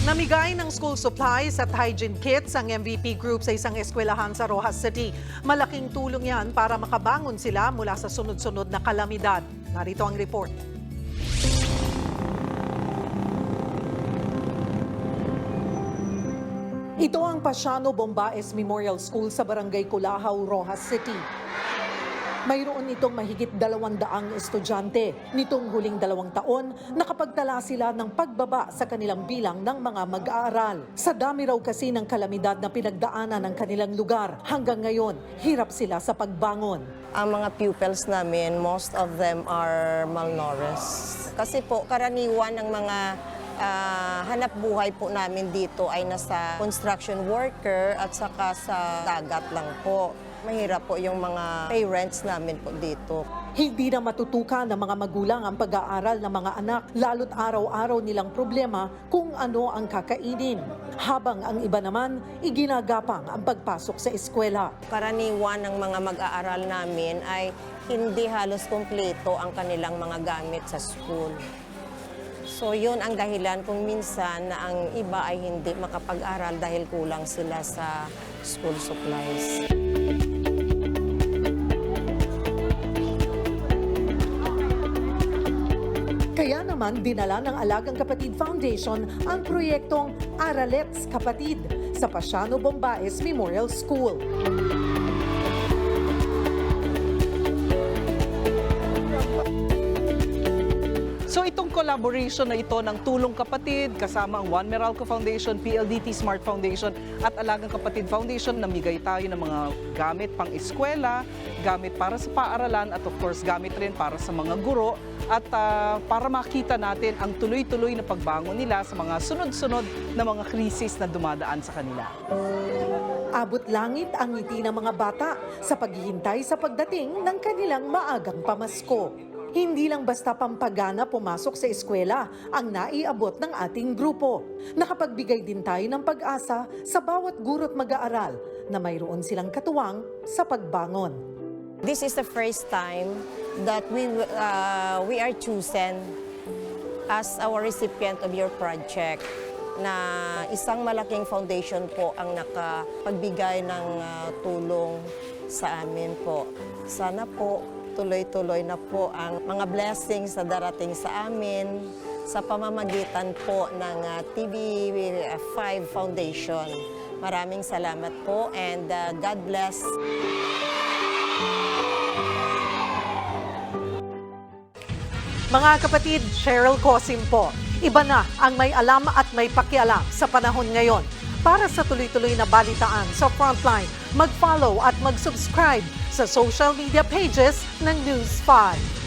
Namigay ng school supplies at hygiene kits ang MVP group sa isang eskwelahan sa Rojas City. Malaking tulong yan para makabangon sila mula sa sunod-sunod na kalamidad. Narito ang report. Ito ang Pasiano Bombaes Memorial School sa Barangay Culahaw, Rojas City. Mayroon itong mahigit 200 estudyante. Nitong huling 2 taon, nakapagtala sila ng pagbaba sa kanilang bilang ng mga mag-aaral. Sa dami raw kasi ng kalamidad na pinagdaanan ng kanilang lugar, hanggang ngayon, hirap sila sa pagbangon. Ang mga pupils namin, most of them are malnourished. Kasi po, karaniwan ng mga hanap buhay po namin dito ay nasa construction worker at saka sa dagat lang po. Mahirap po yung mga parents namin po dito. Hindi na matutukan ng mga magulang ang pag-aaral ng mga anak, lalo't araw-araw nilang problema kung ano ang kakainin. Habang ang iba naman, iginagapang ang pagpasok sa eskwela. Karaniwan ng mga mag-aaral namin ay hindi halos kumpleto ang kanilang mga gamit sa school. So yun ang dahilan kung minsan na ang iba ay hindi makapag-aral dahil kulang sila sa school supplies. Kaya naman dinala ng Alagang Kapatid Foundation ang proyektong Aralets Kapatid sa Pasiano Bombaes Memorial School. So itong collaboration na ito ng Tulong Kapatid kasama ang One Meralco Foundation, PLDT Smart Foundation at Alagang Kapatid Foundation, namigay tayo ng mga gamit pang eskwela, gamit para sa paaralan at of course gamit rin para sa mga guro at para makita natin ang tuloy-tuloy na pagbangon nila sa mga sunod-sunod na mga krisis na dumadaan sa kanila. Abot langit ang ngiti ng mga bata sa paghihintay sa pagdating ng kanilang maagang pamasko. Hindi lang basta pampagana pumasok sa eskwela ang naiabot ng ating grupo. Nakapagbigay din tayo ng pag-asa sa bawat guro't mag-aaral na mayroon silang katuwang sa pagbangon. This is the first time that we are chosen as our recipient of your project na isang malaking foundation po ang nakapagbigay ng tulong sa amin po. Sana po tuloy-tuloy na po ang mga blessings na darating sa amin sa pamamagitan po ng TV5 Foundation. Maraming salamat po and God bless. Mga kapatid, Cheryl Cosim po. Iba na ang may alam at may pakialam sa panahon ngayon. Para sa tuloy-tuloy na balitaan sa Frontline, mag-follow at mag-subscribe sa social media pages ng News 5.